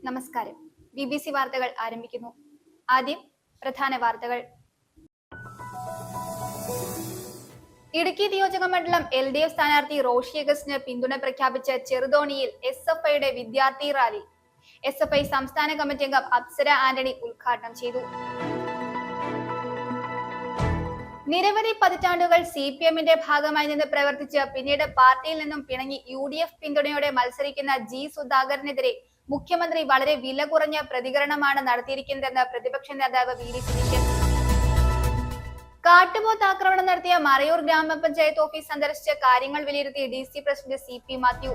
നമസ്കാരം. BBC വാർത്തകൾ ആരംഭിക്കുന്നു. ആദ്യം പ്രധാന വാർത്തകൾ. ഇടുക്കി നിയോജക മണ്ഡലം LDF സ്ഥാനാർത്ഥി റോഷി അഗസ്റ്റിന് പിന്തുണ പ്രഖ്യാപിച്ച ചെറുതോണിയിൽ SFIയുടെ വിദ്യാർത്ഥി റാലി. SFI സംസ്ഥാന കമ്മിറ്റി അംഗം അപ്സര ആന്റണി ഉദ്ഘാടനം ചെയ്തു. നിരവധി പതിറ്റാണ്ടുകൾ CPMന്റെ ഭാഗമായി നിന്ന് പ്രവർത്തിച്ച് പിന്നീട് പാർട്ടിയിൽ നിന്നും പിണങ്ങി UDF പിന്തുണയോടെ മത്സരിക്കുന്ന G സുധാകരനെതിരെ മുഖ്യമന്ത്രി വളരെ വില കുറഞ്ഞ പ്രതികരണമാണ് നടത്തിയിരിക്കുന്നതെന്ന് പ്രതിപക്ഷ നേതാവ് VD സതീശൻ. കാട്ടുപോത്ത് ആക്രമണം നടത്തിയ മറയൂർ ഗ്രാമപഞ്ചായത്ത് ഓഫീസ് സന്ദർശിച്ച കാര്യങ്ങൾ വിലയിരുത്തി DC പ്രസിഡന്റ് CP മാത്യു.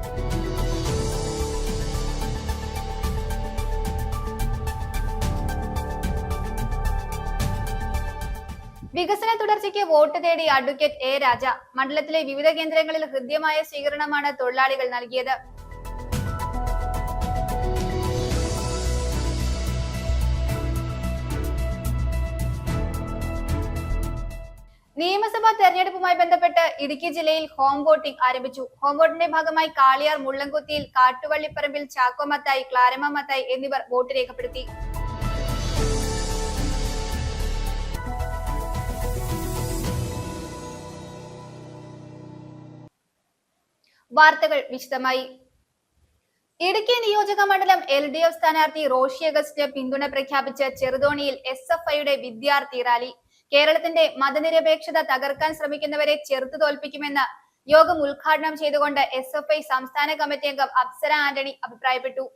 വികസന തുടർച്ചയ്ക്ക് വോട്ട് തേടി അഡ്വക്കേറ്റ് A രാജ. മണ്ഡലത്തിലെ വിവിധ കേന്ദ്രങ്ങളിൽ ഹൃദ്യമായ സ്വീകരണമാണ് തൊഴിലാളികൾ നൽകിയത്. നിയമസഭാ തെരഞ്ഞെടുപ്പുമായി ബന്ധപ്പെട്ട് ഇടുക്കി ജില്ലയിൽ ഹോം വോട്ടിംഗ് ആരംഭിച്ചു. ഹോം വോട്ടിന്റെ ഭാഗമായി കാളിയാർ, മുള്ളൻകുത്തിയിൽ, കാട്ടുവള്ളിപ്പറമ്പിൽ ചാക്കോ മത്തായി, ക്ലാരമ്മ മത്തായി എന്നിവർ വോട്ട് രേഖപ്പെടുത്തി. വാർത്തകൾ വിശദമായി. ഇടുക്കി നിയോജക മണ്ഡലം LDF സ്ഥാനാർത്ഥി റോഷി അഗസ്റ്റിന് പിന്തുണ പ്രഖ്യാപിച്ച ചെറുതോണിയിൽ SFIയുടെ വിദ്യാർത്ഥി റാലി. കേരളത്തിന്റെ മതനിരപേക്ഷത തകർക്കാൻ ശ്രമിക്കുന്നവരെ ചെറുത്തു തോൽപ്പിക്കുമെന്ന് യോഗം ഉദ്ഘാടനം ചെയ്തുകൊണ്ട് SFI സംസ്ഥാന കമ്മിറ്റി അംഗം അപ്സര ആന്റണി അഭിപ്രായപ്പെട്ടു.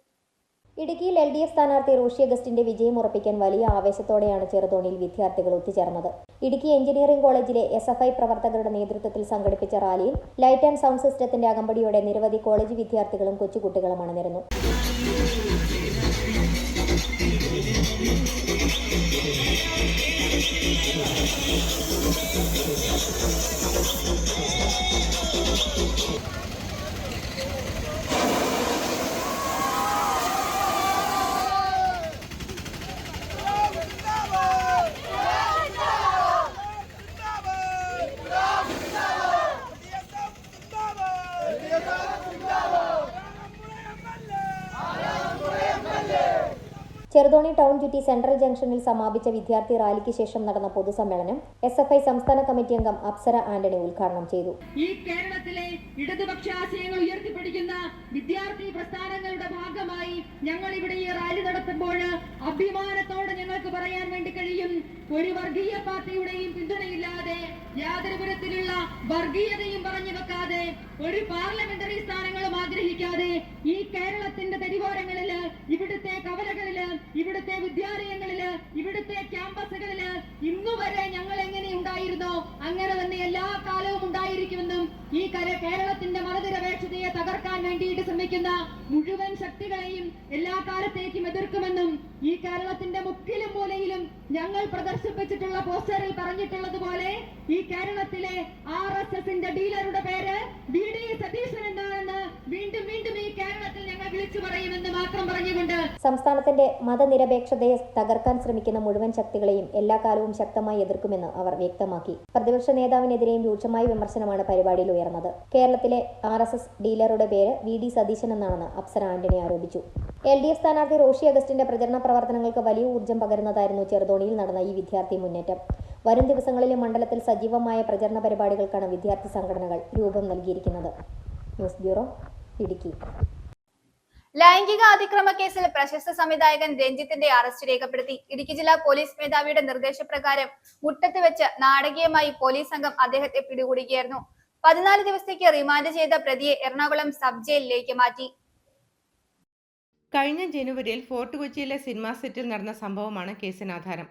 ഇടുക്കിയിൽ LDF സ്ഥാനാർത്ഥി റോഷി അഗസ്റ്റിന്റെ വിജയം ഉറപ്പിക്കാൻ വലിയ ആവേശത്തോടെയാണ് ചെറുതോണിയിൽ വിദ്യാർത്ഥികൾ ഒത്തുചേർന്നത്. ഇടുക്കി എഞ്ചിനീയറിംഗ് കോളേജിലെ SFI പ്രവർത്തകരുടെ നേതൃത്വത്തിൽ സംഘടിപ്പിച്ച റാലിയിൽ ലൈറ്റ് ആൻഡ് സൗണ്ട് സിസ്റ്റത്തിന്റെ അകമ്പടിയോടെ നിരവധി കോളേജ് വിദ്യാർത്ഥികളും കൊച്ചുകുട്ടികളും അണിനിരന്നു. ചെറുതോണി ടൗൺ ചുറ്റി സെൻട്രൽ ജംഗ്ഷനിൽ സമാപിച്ച വിദ്യാർത്ഥി റാലിക്ക് ശേഷം നടന്ന പൊതുസമ്മേളനം SFI സംസ്ഥാന കമ്മിറ്റി അംഗം അപ്സര ആന്റണി ഉദ്ഘാടനം ചെയ്തു. ഈ കേരളത്തിലെ ഇടതുപക്ഷ ആശയങ്ങൾ ഉയർത്തിപ്പിടിക്കുന്ന വിദ്യാർത്ഥി പ്രസ്ഥാനങ്ങളുടെ ഭാഗമായി ഞങ്ങൾ ഇവിടെ ഈ റാലി നടത്തുമ്പോൾ അഭിമാനത്തോടെ ഞങ്ങൾക്ക് പറയാൻ വേണ്ടി കഴിയും, ഒരു വർഗീയ പാർട്ടിയുടെയും പിന്തുണയില്ലാതെ, യാതൊരു വിധത്തിലുള്ള വർഗീയതയും പറഞ്ഞു വെക്കാതെ, ഒരു പാർലമെന്ററി സ്ഥാനങ്ങളും ആഗ്രഹിക്കാതെ ഈ കേരളത്തിന്റെ തെരുവോരങ്ങളില്, ഇവിടുത്തെ കവലകളില്, ഇവിടുത്തെ വിദ്യാലയങ്ങളില്, ഇവിടുത്തെ ക്യാമ്പസുകളില് ഇന്നുവരെ ഞങ്ങൾ എങ്ങനെ ഉണ്ടായിരുന്നോ അങ്ങനെ തന്നെ എല്ലാ കാലവും ഉണ്ടായിരിക്കുമെന്നും ഈ കേരളത്തിന്റെ മതനിരപേക്ഷതയെ തകർക്കാൻ വേണ്ടിയിട്ട് ശ്രമിക്കുന്ന മുഴുവൻ ശക്തികളെയും എല്ലാ കാലത്തേക്കും എതിർക്കുമെന്നും ഈ കേരളത്തിന്റെ മുക്കിലും മൂലയിലും ഞങ്ങൾ പ്രദർശിപ്പിച്ചിട്ടുള്ള പോസ്റ്ററിൽ പറഞ്ഞിട്ടുള്ളതുപോലെ ഈ കേരളത്തിലെ RSSന്റെ ഡീലറുടെ പേര് VD സതീശൻ എന്നാണെന്ന് വീണ്ടും വീണ്ടും ഈ കേരളത്തിൽ ഞങ്ങൾ വിളിച്ചു പറയുമെന്ന് മാത്രം പറഞ്ഞുകൊണ്ട് സംസ്ഥാനത്തിന്റെ മതനിരപേക്ഷതയെ തകർക്കാൻ ശ്രമിക്കുന്ന മുഴുവൻ ശക്തികളെയും എല്ലാ കാലവും ശക്തമായി എതിർക്കുമെന്ന് അവർ വ്യക്തമാക്കി. പ്രതിപക്ഷ നേതാവിനെതിരെയും രൂക്ഷമായ വിമർശനമാണ് പരിപാടിയിൽ ഉയർന്നത്. കേരളത്തിലെ RSS ഡീലറുടെ പേര് VD സതീശൻ എന്നാണെന്ന് അപ്സര ആന്റണി ആരോപിച്ചു. LDF സ്ഥാനാർത്ഥി റോഷി അഗസ്റ്റിന്റെ പ്രചരണ പ്രവർത്തനങ്ങൾക്ക് വലിയ ഊർജ്ജം പകരുന്നതായിരുന്നു ചെറുതോണിയിൽ നടന്ന ഈ വിദ്യാർത്ഥി മുന്നേറ്റം. വരും ദിവസങ്ങളിലെ മണ്ഡലത്തിൽ സജീവമായ പ്രചരണ പരിപാടികൾക്കാണ് വിദ്യാർത്ഥി സംഘടനകൾ രൂപം നൽകിയിരിക്കുന്നത്. News bureau, Idukki. ലൈംഗിക അതിക്രമ കേസിൽ പ്രശസ്ത സംവിധായകൻ രഞ്ജിത്തിന്റെ അറസ്റ്റ് രേഖപ്പെടുത്തി. ഇടുക്കി ജില്ലാ പോലീസ് മേധാവിയുടെ നിർദ്ദേശപ്രകാരം മുട്ടത്ത് വെച്ച് നാടകീയമായി പോലീസ് സംഘം അദ്ദേഹത്തെ പിടികൂടുകയായിരുന്നു. 14 ദിവസത്തേക്ക് റിമാൻഡ് ചെയ്ത പ്രതിയെ എറണാകുളം സബ് ജയിലിലേക്ക് മാറ്റി. കഴിഞ്ഞ ജനുവരിയിൽ ഫോർട്ട് കൊച്ചിയിലെ സിനിമാ സെറ്റിൽ നടന്ന സംഭവമാണ് കേസിനാധാരം.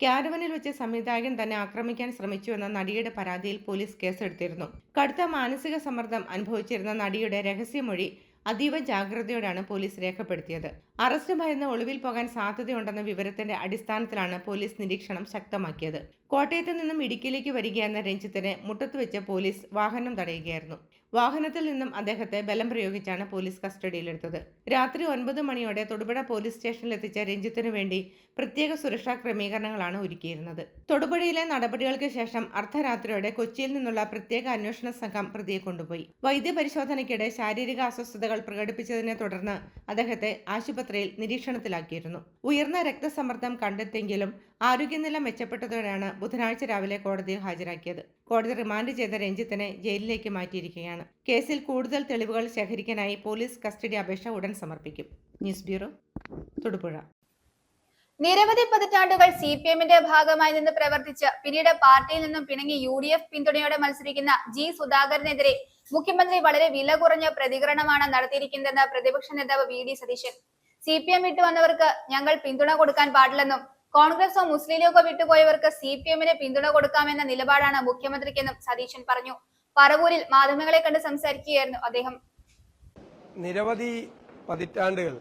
ക്യാരവനിൽ വെച്ച് സംവിധായകൻ തന്നെ ആക്രമിക്കാൻ ശ്രമിച്ചുവെന്ന നടിയുടെ പരാതിയിൽ പോലീസ് കേസെടുത്തിരുന്നു. കടുത്ത മാനസിക സമ്മർദ്ദം അനുഭവിച്ചിരുന്ന നടിയുടെ രഹസ്യമൊഴി അതീവ ജാഗ്രതയോടെയാണ് പോലീസ് രേഖപ്പെടുത്തിയത്. അറസ്റ്റ് ഭയന്ന് ഒളിവിൽ പോകാൻ സാധ്യതയുണ്ടെന്ന വിവരത്തിന്റെ അടിസ്ഥാനത്തിലാണ് പോലീസ് നിരീക്ഷണം ശക്തമാക്കിയത്. കോട്ടയത്ത് നിന്നും ഇടുക്കിയിലേക്ക് വരികയെന്ന രഞ്ജിത്തിനെ മുട്ടത്ത് വെച്ച് പോലീസ് വാഹനം തടയുകയായിരുന്നു. വാഹനത്തിൽ നിന്നും അദ്ദേഹത്തെ ബലം പ്രയോഗിച്ചാണ് പോലീസ് കസ്റ്റഡിയിലെടുത്തത്. രാത്രി 9 മണിയോടെ തൊടുപുഴ പോലീസ് സ്റ്റേഷനിലെത്തിച്ച രഞ്ജിത്തിനു വേണ്ടി പ്രത്യേക സുരക്ഷാ ക്രമീകരണങ്ങളാണ് ഒരുക്കിയിരുന്നത്. തൊടുപുഴയിലെ നടപടികൾക്ക് ശേഷം അർദ്ധരാത്രിയോടെ കൊച്ചിയിൽ നിന്നുള്ള പ്രത്യേക അന്വേഷണ സംഘം പ്രതിയെ കൊണ്ടുപോയി. വൈദ്യപരിശോധനയ്ക്കിടെ ശാരീരിക അസ്വസ്ഥതകൾ പ്രകടിപ്പിച്ചതിനെ തുടർന്ന് അദ്ദേഹത്തെ ആശുപത്രിയിൽ നിരീക്ഷണത്തിലാക്കിയിരുന്നു. ഉയർന്ന രക്തസമ്മർദ്ദം കണ്ടെത്തിയെങ്കിലും ആരോഗ്യനില മെച്ചപ്പെട്ടതോടെയാണ് ബുധനാഴ്ച രാവിലെ കോടതിയിൽ ഹാജരാക്കിയത്. കോടതി റിമാൻഡ് ചെയ്ത രഞ്ജിത്തിനെ ജയിലിലേക്ക് മാറ്റിയിരിക്കുകയാണ്. കേസിൽ കൂടുതൽ തെളിവുകൾ ശേഖരിക്കാനായി പോലീസ് കസ്റ്റഡി അപേക്ഷ ഉടൻ സമർപ്പിക്കും. News bureau, Thodupuzha. നിരവധി പതിറ്റാണ്ടുകൾ CPM-ന്റെ ഭാഗമായി നിന്ന് പ്രവർത്തിച്ച് പിന്നീട് പാർട്ടിയിൽ നിന്നും പിണങ്ങി UDF പിന്തുണയോടെ മത്സരിക്കുന്ന G. സുധാകരനെതിരെ മുഖ്യമന്ത്രി വളരെ വില കുറഞ്ഞ പ്രതികരണമാണ് നടത്തിയിരിക്കുന്നതെന്ന് പ്രതിപക്ഷ നേതാവ് VD സതീശൻ. CPM വിട്ടുവന്നവർക്ക് ഞങ്ങൾ പിന്തുണ കൊടുക്കാൻ പാടില്ലെന്നും കോൺഗ്രസോ മുസ്ലിം ലീഗോ വിട്ടുപോയവർക്ക് CPM-ന് പിന്തുണ കൊടുക്കാമെന്ന നിലപാടാണ് മുഖ്യമന്ത്രിക്കെന്നും സതീശൻ പറഞ്ഞു. പറവൂരിൽ മാധ്യമങ്ങളെ കണ്ട് സംസാരിക്കുകയായിരുന്നു അദ്ദേഹം. നിരവധി പതിറ്റാണ്ടുകൾ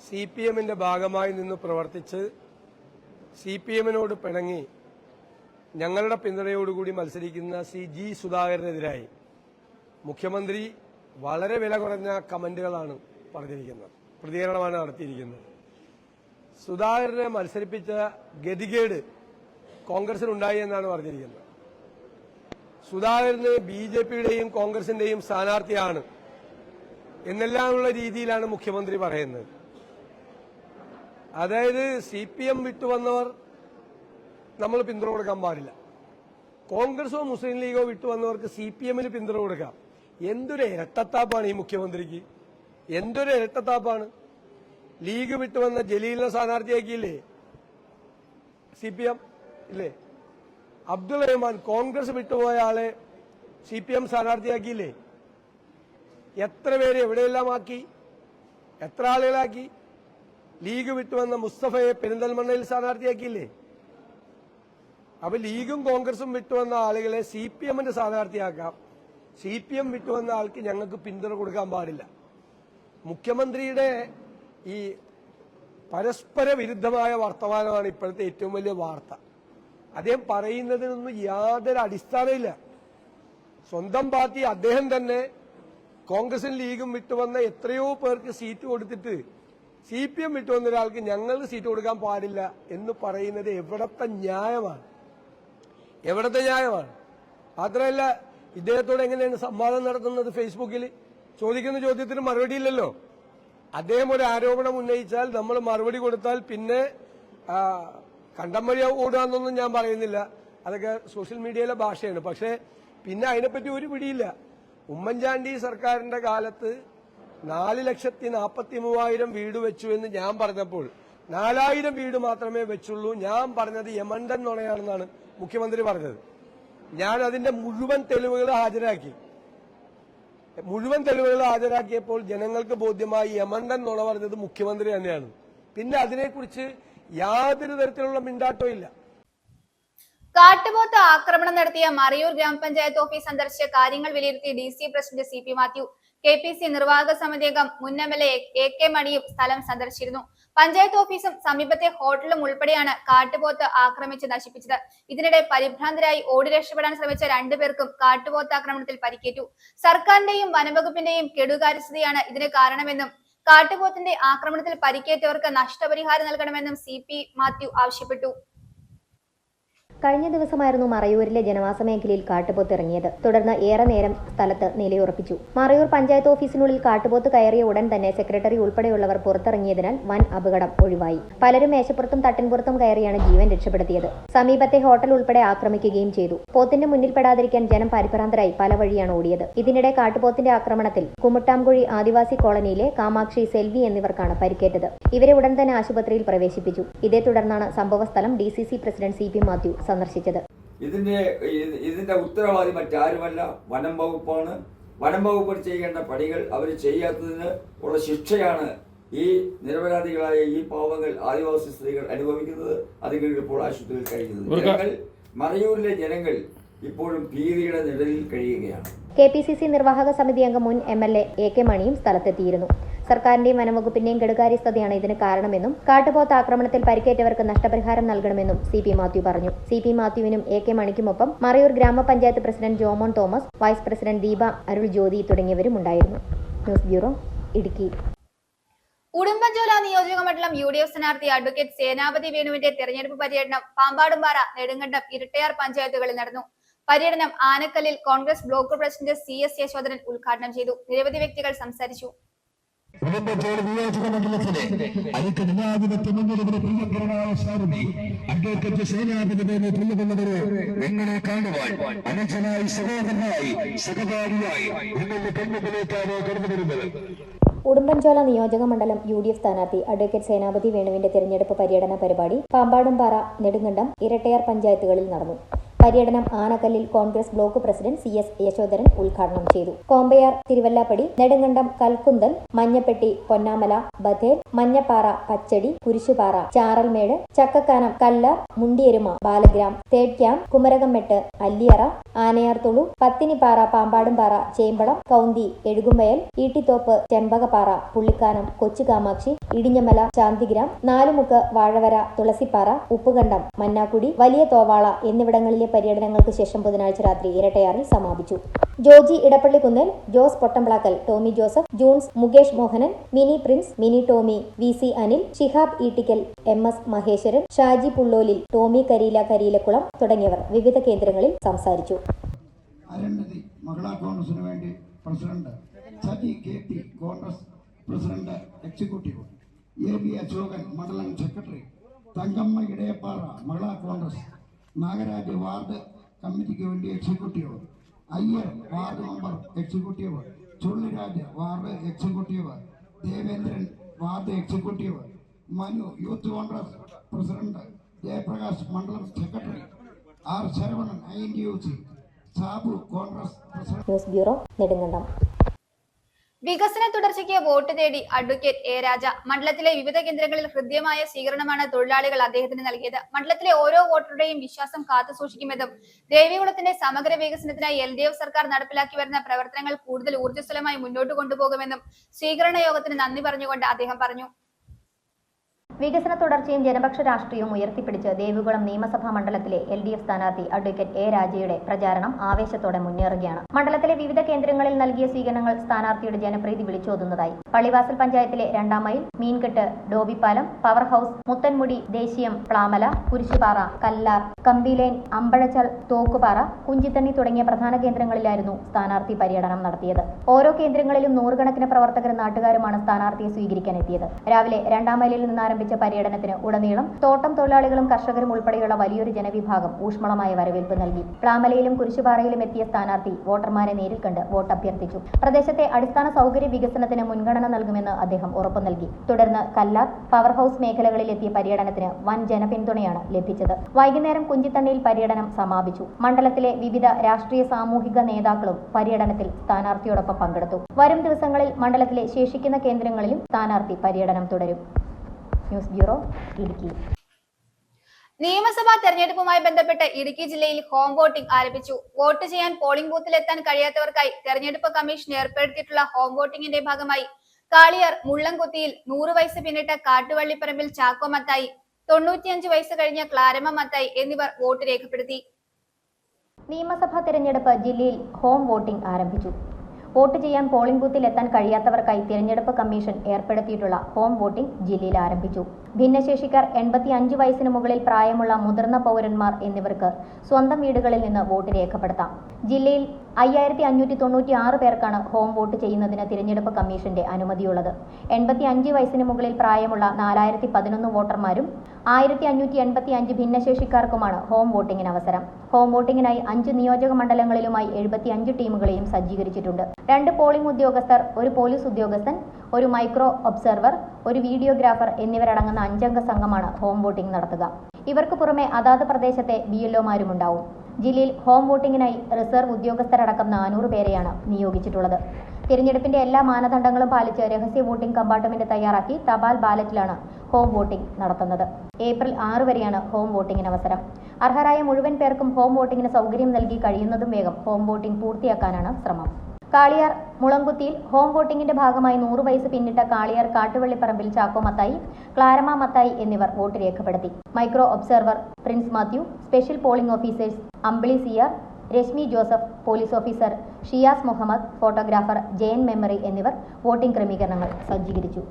CPM-ന്റെ ഭാഗമായി നിന്ന് പ്രവർത്തിച്ച് CPM-നോട് പിണങ്ങി ഞങ്ങളുടെ പിന്തുണയോടുകൂടി മത്സരിക്കുന്ന G. സുധാകരനെതിരായി മുഖ്യമന്ത്രി വളരെ വില കുറഞ്ഞ കമന്റുകളാണ് പറഞ്ഞിരിക്കുന്നത്, പ്രതികരണമാണ് നടത്തിയിരിക്കുന്നത്. സുധാകരനെ മത്സരിപ്പിച്ച ഗതികേട് കോൺഗ്രസിനുണ്ടായി എന്നാണ് പറഞ്ഞിരിക്കുന്നത്. സുധാകരന് BJP-യുടെയും കോൺഗ്രസിന്റെയും സ്ഥാനാർത്ഥിയാണ് എന്നെല്ലാമുള്ള രീതിയിലാണ് മുഖ്യമന്ത്രി പറയുന്നത്. അതായത് CPM വിട്ടുവന്നവർ നമ്മൾ പിന്തുണ കൊടുക്കാൻ പാടില്ല, കോൺഗ്രസോ മുസ്ലിം ലീഗോ വിട്ടുവന്നവർക്ക് CPM-ന് പിന്തുണ കൊടുക്കാം. എന്തൊരു ഇരട്ടത്താപ്പാണ് ഈ മുഖ്യമന്ത്രിക്ക്, എന്തൊരു ഇരട്ടത്താപ്പാണ്. League വിട്ടുവന്ന ജലീലിനെ സ്ഥാനാർത്ഥിയാക്കിയില്ലേ CPM? ഇല്ലേ? അബ്ദുൾ റഹ്മാൻ കോൺഗ്രസ് വിട്ടുപോയ ആളെ CPM സ്ഥാനാർത്ഥിയാക്കിയില്ലേ? എത്ര പേര് എവിടെയെല്ലാം ആക്കി, എത്ര ആളുകളാക്കി. ലീഗ് വിട്ടുവന്ന മുസ്തഫയെ പെരിന്തൽമണ്ണയിൽ സ്ഥാനാർത്ഥിയാക്കിയില്ലേ? അപ്പൊ ലീഗും കോൺഗ്രസും വിട്ടുവന്ന ആളുകളെ CPM-ന്റെ സ്ഥാനാർത്ഥിയാക്കാം. CPM വിട്ടുവന്ന ആൾക്ക് ഞങ്ങൾക്ക് പിന്തുണ കൊടുക്കാൻ പാടില്ല. മുഖ്യമന്ത്രിയുടെ ഈ പരസ്പര വിരുദ്ധമായ വർത്തമാനമാണ് ഇപ്പോഴത്തെ ഏറ്റവും വലിയ വാർത്ത. അദ്ദേഹം പറയുന്നതിനൊന്നും യാതൊരു അടിസ്ഥാനമില്ല. സ്വന്തം പാർട്ടി അദ്ദേഹം തന്നെ കോൺഗ്രസും ലീഗും വിട്ടുവന്ന എത്രയോ പേർക്ക് സീറ്റ് കൊടുത്തിട്ട് CPM വിട്ടുവന്ന ഒരാൾക്ക് ഞങ്ങൾക്ക് സീറ്റ് കൊടുക്കാൻ പാടില്ല എന്ന് പറയുന്നത് എവിടത്തെ ന്യായമാണ്, എവിടത്തെ ന്യായമാണ്? മാത്രമല്ല, ഇദ്ദേഹത്തോട് എങ്ങനെയാണ് സംവാദം നടത്തുന്നത്? ഫേസ്ബുക്കിൽ ചോദിക്കുന്ന ചോദ്യത്തിന് മറുപടിയില്ലല്ലോ. അദ്ദേഹം ഒരു ആരോപണം ഉന്നയിച്ചാൽ നമ്മൾ മറുപടി കൊടുത്താൽ പിന്നെ കണ്ടം വഴി ഓടുകയെന്നൊന്നും ഞാൻ പറയുന്നില്ല, അതൊക്കെ സോഷ്യൽ മീഡിയയിലെ ഭാഷയാണ്. പക്ഷേ പിന്നെ അതിനെപ്പറ്റി ഒരു പിടിയില്ല. ഉമ്മൻചാണ്ടി സർക്കാരിന്റെ കാലത്ത് 4,43,000 വീട് വെച്ചു എന്ന് ഞാൻ പറഞ്ഞപ്പോൾ 4,000 വീട് മാത്രമേ വെച്ചുള്ളൂ. ഞാൻ പറഞ്ഞത് യമണ്ടൻ നുണയാണെന്നാണ് മുഖ്യമന്ത്രി പറഞ്ഞത്. ഞാൻ അതിന്റെ മുഴുവൻ തെളിവുകൾ ഹാജരാക്കിയപ്പോൾ ജനങ്ങൾക്ക് ബോധ്യമായി യമണ്ടൻ നുണ പറഞ്ഞത് മുഖ്യമന്ത്രി തന്നെയാണ്. പിന്നെ അതിനെക്കുറിച്ച് യാതൊരു തരത്തിലുള്ള മിണ്ടാട്ടവും ഇല്ല. കാട്ടുപോത്ത് ആക്രമണം നടത്തിയ മറയൂർ ഗ്രാമപഞ്ചായത്ത് ഓഫീസ് സന്ദർശിച്ച കാര്യങ്ങൾ വിലയിരുത്തി DC president CP Mathew, KPC നിർവാഹക സമിതി അംഗം മുൻ MLA AK മണിയും സ്ഥലം സന്ദർശിച്ചിരുന്നു. പഞ്ചായത്ത് ഓഫീസും സമീപത്തെ ഹോട്ടലും ഉൾപ്പെടെയാണ് കാട്ടുപോത്ത് ആക്രമിച്ച് നശിപ്പിച്ചത്. ഇതിനിടെ പരിഭ്രാന്തരായി ഓടി രക്ഷപ്പെടാൻ ശ്രമിച്ച 2 പേർക്കും കാട്ടുപോത്ത് ആക്രമണത്തിൽ പരിക്കേറ്റു. സർക്കാരിന്റെയും വനംവകുപ്പിന്റെയും കെടുകാര്യസ്ഥതയാണ് ഇതിന് കാരണമെന്നും കാട്ടുപോത്തിന്റെ ആക്രമണത്തിൽ പരിക്കേറ്റവർക്ക് നഷ്ടപരിഹാരം നൽകണമെന്നും CP മാത്യു ആവശ്യപ്പെട്ടു. കഴിഞ്ഞ ദിവസമായിരുന്നു മറയൂരിലെ ജനവാസ മേഖലയിൽ കാട്ടുപോത്ത് ഇറങ്ങിയത്. തുടർന്ന് ഏറെ നേരം സ്ഥലത്ത് നിലയുറപ്പിച്ചു. മറയൂർ പഞ്ചായത്ത് ഓഫീസിനുള്ളിൽ കാട്ടുപോത്ത് കയറിയ ഉടൻ തന്നെ സെക്രട്ടറി ഉൾപ്പെടെയുള്ളവർ പുറത്തിറങ്ങിയതിനാൽ വൻ അപകടം ഒഴിവായി. പലരും മേശപ്പുറത്തും തട്ടിൻപുറത്തും കയറിയാണ് ജീവൻ രക്ഷപ്പെടുത്തിയത്. സമീപത്തെ ഹോട്ടൽ ഉൾപ്പെടെ ആക്രമിക്കുകയും ചെയ്തു. പോത്തിന്റെ മുന്നിൽപ്പെടാതിരിക്കാൻ ജനം പരിഭ്രാന്തരായി പല വഴിയാണ് ഓടിയത്. ഇതിനിടെ കാട്ടുപോത്തിന്റെ ആക്രമണത്തിൽ കുമുട്ടാംകുഴി ആദിവാസി കോളനിയിലെ കാമാക്ഷി, സെൽവി എന്നിവർക്കാണ് പരിക്കേറ്റത്. ഇവരെ ഉടൻ തന്നെ ആശുപത്രിയിൽ പ്രവേശിപ്പിച്ചു. ഇതേ തുടർന്നാണ് സംഭവസ്ഥലം DCC പ്രസിഡന്റ് CP മാത്യു സന്ദർശിച്ചത്. ഇതിന്റെ ഉത്തരവാദി മറ്റാരുമല്ല, വനം വകുപ്പാണ്. വനം വകുപ്പ് ചെയ്യേണ്ട പണികൾ അവർ ചെയ്യാത്തതിന് ഉള്ള ശിക്ഷയാണ് ഈ നിരപരാധികളായ ഈ പാവങ്ങൾ, ആദിവാസി സ്ത്രീകൾ അനുഭവിക്കുന്നത്. അതിൽ ഇപ്പോൾ ആശുപത്രിയിൽ കഴിയുന്നത്. മറയൂരിലെ ജനങ്ങൾ ഇപ്പോഴും ഭീതിയുടെ നിഴലിൽ കഴിയുകയാണ്. KPCC നിർവാഹക സമിതി അംഗം മുൻ MLA AK മണിയും സ്ഥലത്തെത്തിയിരുന്നു. സർക്കാരിന്റെയും വനംവകുപ്പിന്റെയും കെടുകാര്യസ്ഥതയാണ് ഇതിന് കാരണമെന്നും കാട്ടുപോത്ത് ആക്രമണത്തിൽ പരിക്കേറ്റവർക്ക് നഷ്ടപരിഹാരം നൽകണമെന്നും CP മാത്യു പറഞ്ഞു. CP മാത്യുവിനും AK മണിക്കുമൊപ്പം മറയൂർ ഗ്രാമപഞ്ചായത്ത് president Jomon Thomas, vice president Deepa Arul Jyothi തുടങ്ങിയവരും ഉണ്ടായിരുന്നു. News bureau, Idukki. ഉടുമ്പൻചോല നിയോജക മണ്ഡലം UDF സ്ഥാനാർത്ഥി അഡ്വക്കേറ്റ് സേനാപതി വേണുവിന്റെ തെരഞ്ഞെടുപ്പ് പര്യടനം പാമ്പാടുംപാറ, നെടുങ്കണ്ടം, ഇരട്ടയാർ പഞ്ചായത്തുകളിൽ നടന്നു. പര്യടനം ആനക്കല്ലിൽ Congress block president CS Yashodharan ഉദ്ഘാടനം ചെയ്തു. നിരവധി വ്യക്തികൾ സംസാരിച്ചു. ഉടുമ്പൻചോല നിയോജക മണ്ഡലത്തിലെ ഐക്യ ജനാധിപത്യ മുന്നണിയുടെ പ്രിയങ്കരനായ സാരഥി അഡ്വക്കേറ്റ് സേനാപതി വേണു പ്രിയമുള്ളവരെ നിങ്ങളെ കാണുവാൻ അനുജനായി, സഹോദരനായി, സഹകാരിയായി നിങ്ങളുടെ കണ്ണുകളിലേക്കാണ് കടന്നു വരുന്നത്. ഉടുമ്പൻചോല നിയോജക മണ്ഡലം UDF സ്ഥാനാർത്ഥി അഡ്വക്കേറ്റ് സേനാപതി വേണുവിന്റെ തെരഞ്ഞെടുപ്പ് പര്യടന പരിപാടി പാമ്പാടുംപാറ, നെടുങ്കണ്ടം, ഇരട്ടയാർ പഞ്ചായത്തുകളിൽ നടന്നു. പര്യടനം ആനക്കല്ലിൽ Congress block president CS Yashodharan ഉദ്ഘാടനം ചെയ്തു. കോമ്പയാർ, തിരുവല്ലാപ്പടി, നെടുങ്കണ്ടം, കൽക്കുന്തൽ, മഞ്ഞപ്പെട്ടി, പൊന്നാമല, ബഥേൽ, മഞ്ഞപ്പാറ, പച്ചടി, കുരിശുപാറ, ചാറൽമേട്, ചക്കക്കാനം, കല്ലാർ, മുണ്ടിയെരുമ, ബാലഗ്രാം, തേർഡ് ക്യാമ്പ്, കുമരകംമെട്ട്, അല്ലിയറ, ആനയാർത്തുളു, പത്തിനിപ്പാറ, പാമ്പാടുംപാറ, ചേമ്പളം, കൗന്തി, എഴുകുമ്പയൽ, ഈട്ടിത്തോപ്പ്, ചെമ്പകപ്പാറ, പുള്ളിക്കാനം, കൊച്ചുകാമാക്ഷി, ഇടിഞ്ഞമല, ശാന്തിഗ്രാം, നാലുമുക്ക്, വാഴവര, തുളസിപ്പാറ, ഉപ്പുകണ്ടം, മന്നാക്കുടി, വലിയ തോവാള എന്നിവിടങ്ങളിലെ പര്യടനങ്ങൾക്ക് ശേഷം ബുധനാഴ്ച രാത്രി ഇരട്ടയാറിൽ സമാപിച്ചു. ജോജി ഇടപ്പള്ളിക്കുന്നേൽ, ജോസ് പൊട്ടംപ്ലാക്കൽ, ടോമി ജോസഫ്, ജൂൺസ്, മുകേഷ് മോഹനൻ, മിനി പ്രിൻസ്, മിനി ടോമി, VC അനിൽ, ഷിഹാബ് ഈട്ടിക്കൽ, MS മഹേശ്വരൻ, ഷാജി പുള്ളോലിൽ, ടോമി കരിയിലക്കുളം തുടങ്ങിയവർ വിവിധ കേന്ദ്രങ്ങളിൽ സംസാരിച്ചു. അരുന്ധതി മഹിളാ കോൺഗ്രസിന് വേണ്ടി president, Saji KP Congress president executive, AB Ashokan മണ്ഡലം സെക്രട്ടറി, തങ്കമ്മ ഇടയപ്പാറ മഹിളാ കോൺഗ്രസ്, നാഗരാജ് വാർഡ് കമ്മിറ്റിക്ക് വേണ്ടി executive, Iyer ward member executive, Chulliraj ward executive, Devendran ward executive, Manu youth Congress president, Jayaprakash മണ്ഡലം secretary, R Saravanan INTUC, Sabu Congress president. News bureau, Nedumkandam. വികസന തുടർച്ചയ്ക്ക് വോട്ട് തേടി അഡ്വക്കേറ്റ് A രാജ. മണ്ഡലത്തിലെ വിവിധ കേന്ദ്രങ്ങളിൽ ഹൃദ്യമായ സ്വീകരണമാണ് തൊഴിലാളികൾ അദ്ദേഹത്തിന് നൽകിയത്. മണ്ഡലത്തിലെ ഓരോ വോട്ടറുടെയും വിശ്വാസം കാത്തുസൂക്ഷിക്കുമെന്നും ദേവികുളത്തിന്റെ സമഗ്ര വികസനത്തിനായി LDF സർക്കാർ നടപ്പിലാക്കി വരുന്ന പ്രവർത്തനങ്ങൾ കൂടുതൽ ഊർജ്ജസ്വലമായി മുന്നോട്ട് കൊണ്ടുപോകുമെന്നും സ്വീകരണ യോഗത്തിന് നന്ദി പറഞ്ഞുകൊണ്ട് അദ്ദേഹം പറഞ്ഞു. വികസന തുടർച്ചയും ജനപക്ഷ രാഷ്ട്രീയവും ഉയർത്തിപ്പിടിച്ച് ദേവികുളം നിയമസഭാ മണ്ഡലത്തിലെ LDF സ്ഥാനാർത്ഥി അഡ്വക്കേറ്റ് A രാജയുടെ പ്രചാരണം ആവേശത്തോടെ മുന്നേറുകയാണ്. മണ്ഡലത്തിലെ വിവിധ കേന്ദ്രങ്ങളിൽ നൽകിയ സ്വീകരണങ്ങൾ സ്ഥാനാർത്ഥിയുടെ ജനപ്രീതി വിളിച്ചോതുന്നതായി. പള്ളിവാസൽ പഞ്ചായത്തിലെ 2ാം mile, Meenkettu, Dobipalam, power house, Muthanmudi, Deshiyam, Plamala, Kurisupara, Kallar, Kambilane, Ambazhachal, Thokkupara, Kunchithanni തുടങ്ങിയ പ്രധാന കേന്ദ്രങ്ങളിലായിരുന്നു സ്ഥാനാർത്ഥി പര്യടനം നടത്തിയത്. ഓരോ കേന്ദ്രങ്ങളിലും നൂറുകണക്കിന് പ്രവർത്തകരും നാട്ടുകാരുമാണ് സ്ഥാനാർത്ഥിയെ സ്വീകരിക്കാൻ എത്തിയത്. രാവിലെ 2ാം മൈലിൽ നിന്ന് ആരംഭിച്ച പര്യടനത്തിന് ഉടനീളം തോട്ടം തൊഴിലാളികളും കർഷകരും ഉൾപ്പെടെയുള്ള വലിയൊരു ജനവിഭാഗം ഊഷ്മളമായ വരവേൽപ്പ് നൽകി. പ്ലാമലയിലും കുരിശുപാറയിലും എത്തിയ സ്ഥാനാർത്ഥി വോട്ടർമാരെ നേരിൽ കണ്ട് വോട്ട് അഭ്യർത്ഥിച്ചു. പ്രദേശത്തെ അടിസ്ഥാന സൗകര്യ വികസനത്തിന് മുൻഗണന നൽകുമെന്ന് അദ്ദേഹം ഉറപ്പു നൽകി. തുടർന്ന് കല്ലാർ, പവർ ഹൌസ് മേഖലകളിൽ എത്തിയ പര്യടനത്തിന് വൻ ജനപിന്തുണയാണ് ലഭിച്ചത്. വൈകുന്നേരം കുഞ്ചിത്തണ്ണിയിൽ പര്യടനം സമാപിച്ചു. മണ്ഡലത്തിലെ വിവിധ രാഷ്ട്രീയ സാമൂഹിക നേതാക്കളും പര്യടനത്തിൽ സ്ഥാനാർത്ഥിയോടൊപ്പം പങ്കെടുത്തു. വരും ദിവസങ്ങളിൽ മണ്ഡലത്തിലെ ശേഷിക്കുന്ന കേന്ദ്രങ്ങളിലും സ്ഥാനാർത്ഥി പര്യടനം തുടരും. News bureau, Idukki. നിയമസഭാ തെരഞ്ഞെടുപ്പുമായി ബന്ധപ്പെട്ട് ഇടുക്കി ജില്ലയിൽ ഹോം വോട്ടിംഗ് ആരംഭിച്ചു. വോട്ട് ചെയ്യാൻ പോളിംഗ് ബൂത്തിൽ എത്താൻ കഴിയാത്തവർക്കായി തെരഞ്ഞെടുപ്പ് കമ്മീഷൻ ഏർപ്പെടുത്തിയിട്ടുള്ള ഹോം വോട്ടിംഗിന്റെ ഭാഗമായി കാളിയാർ മുള്ളംകുത്തിയിൽ 100 വയസ്സ് പിന്നിട്ട കാട്ടുവള്ളിപ്പറമ്പിൽ ചാക്കോ മത്തായി, 95 വയസ്സ് കഴിഞ്ഞ ക്ലാരമ്മ മത്തായി എന്നിവർ വോട്ട് രേഖപ്പെടുത്തി. നിയമസഭാ തെരഞ്ഞെടുപ്പ് ജില്ലയിൽ ഹോം വോട്ടിംഗ് ആരംഭിച്ചു. വോട്ട് ചെയ്യാൻ പോളിംഗ് ബൂത്തിൽ എത്താൻ കഴിയാത്തവർക്കായി തിരഞ്ഞെടുപ്പ് കമ്മീഷൻ ഏർപ്പെടുത്തിയിട്ടുള്ള ഹോം വോട്ടിംഗ് ജില്ലയിൽ ആരംഭിച്ചു. ഭിന്നശേഷിക്കാർ, 85 വയസ്സിന് മുകളിൽ പ്രായമുള്ള മുതിർന്ന പൗരന്മാർ എന്നിവർക്ക് സ്വന്തം വീടുകളിൽ നിന്ന് വോട്ട് രേഖപ്പെടുത്താം. ജില്ലയിൽ 5596 പേർക്കാണ് ഹോം വോട്ട് ചെയ്യുന്നതിന് തിരഞ്ഞെടുപ്പ് കമ്മീഷന്റെ അനുമതിയുള്ളത്. 85 വയസ്സിന് മുകളിൽ പ്രായമുള്ള 4011 വോട്ടർമാരും 1585 ഭിന്നശേഷിക്കാർക്കുമാണ് ഹോം വോട്ടിംഗിന് അവസരം. ഹോം വോട്ടിംഗിനായി 5 നിയോജക മണ്ഡലങ്ങളിലുമായി 75 ടീമുകളെയും സജ്ജീകരിച്ചിട്ടുണ്ട്. 2 പോളിംഗ് ഉദ്യോഗസ്ഥർ, 1 പോലീസ് ഉദ്യോഗസ്ഥൻ, 1 മൈക്രോ ഒബ്സർവർ, 1 വീഡിയോഗ്രാഫർ എന്നിവരടങ്ങുന്ന 5 അംഗ സംഘമാണ് ഹോം വോട്ടിംഗ് നടത്തുക. ഇവർക്ക് പുറമെ അതാത് പ്രദേശത്തെ BLOമാരുമുണ്ടാവും. ജില്ലയിൽ ഹോം വോട്ടിംഗിനായി റിസർവ് ഉദ്യോഗസ്ഥരടക്കം 400 പേരെയാണ് നിയോഗിച്ചിട്ടുള്ളത്. തിരഞ്ഞെടുപ്പിന്റെ എല്ലാ മാനദണ്ഡങ്ങളും പാലിച്ച് രഹസ്യ വോട്ടിംഗ് കമ്പാർട്ട്മെന്റ് തയ്യാറാക്കി തപാൽ ബാലറ്റിലാണ് ഹോം വോട്ടിംഗ് നടത്തുന്നത്. ഏപ്രിൽ 6 വരെയാണ് ഹോം വോട്ടിംഗിന് അവസരം. അർഹരായ മുഴുവൻ പേർക്കും ഹോം വോട്ടിംഗിന് സൗകര്യം നൽകി കഴിയുന്നതും വേഗം ഹോം വോട്ടിംഗ് പൂർത്തിയാക്കാനാണ് ശ്രമം. കാളിയാർ മുളങ്കുത്തിയിൽ ഹോം വോട്ടിംഗിന്റെ ഭാഗമായി 100 വയസ്സ് പിന്നിട്ട കാളിയാർ കാട്ടുവള്ളിപ്പറമ്പിൽ ചാക്കോ മത്തായി, ക്ലാരമ മത്തായി എന്നിവർ വോട്ട് രേഖപ്പെടുത്തി. Micro observer Prince Mathew, special polling officers Ambili Siyar, Reshmi Joseph, police officer Shiyas Muhammed, photographer Jayan memory എന്നിവർ വോട്ടിംഗ് ക്രമീകരണങ്ങൾ സജ്ജീകരിച്ചു.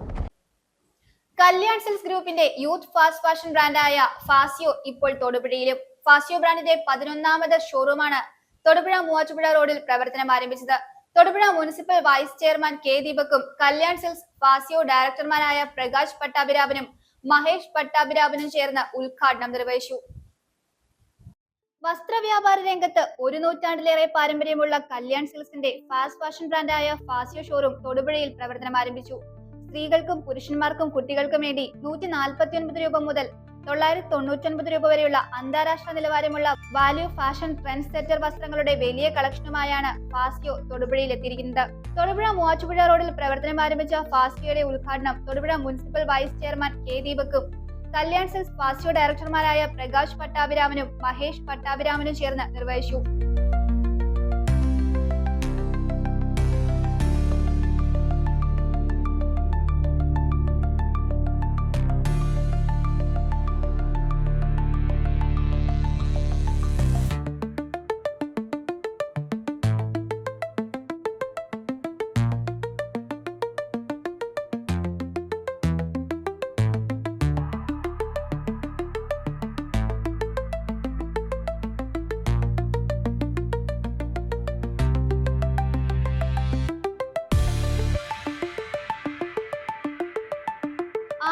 കല്യാൺ സിൽക്സ് ഗ്രൂപ്പിന്റെ യൂത്ത് ഫാസ്റ്റ് ഫാഷൻ ബ്രാൻഡായ ഫാസിയോ ഇപ്പോൾ തൊടുപുഴയിലും. ഫാസിയോ ബ്രാൻഡിന്റെ 11ാമത് ഷോറൂമാണ് തൊടുപുഴ മൂവാറ്റുപുഴ റോഡിൽ പ്രവർത്തനം ആരംഭിച്ചത്. Thodupuzha municipal vice chairman K ദീപക്കും കല്യാൺ സിൽക്സ് ഫാസിയോ ഡയറക്ടർമാരായ പ്രകാശ് പട്ടാഭിരാമനും മഹേഷ് പട്ടാഭിരാമനും ചേർന്ന് ഉദ്ഘാടനം നിർവഹിച്ചു. വസ്ത്രവ്യാപാര രംഗത്ത് 1 നൂറ്റാണ്ടിലേറെ പാരമ്പര്യമുള്ള കല്യാൺ സിൽക്സിന്റെ ഫാസ്റ്റ് ഫാഷൻ ബ്രാൻഡായ ഫാസിയോ ഷോറൂം തൊടുപുഴയിൽ പ്രവർത്തനം ആരംഭിച്ചു. സ്ത്രീകൾക്കും പുരുഷന്മാർക്കും കുട്ടികൾക്കും വേണ്ടി 149 രൂപ മുതൽ 999 രൂപ വരെയുള്ള അന്താരാഷ്ട്ര നിലവാരമുള്ള വാല്യൂ ഫാഷൻ ട്രെൻഡ് സെറ്റർ വസ്ത്രങ്ങളുടെ വലിയ കളക്ഷനുമായാണ് ഫാസിയോ തൊടുപുഴയിൽ എത്തിയിരിക്കുന്നത്. തൊടുപുഴ മൂവാറ്റുപുഴ റോഡിൽ പ്രവർത്തനം ആരംഭിച്ച ഫാസിയോയുടെ ഉദ്ഘാടനം Thodupuzha municipal vice chairman K ദീപക്കും കല്യാൺ സിൽക്സ് ഫാസിയോ ഡയറക്ടർമാരായ പ്രകാശ് പട്ടാഭിരാമനും മഹേഷ് പട്ടാഭിരാമനും ചേർന്ന് നിർവഹിച്ചു.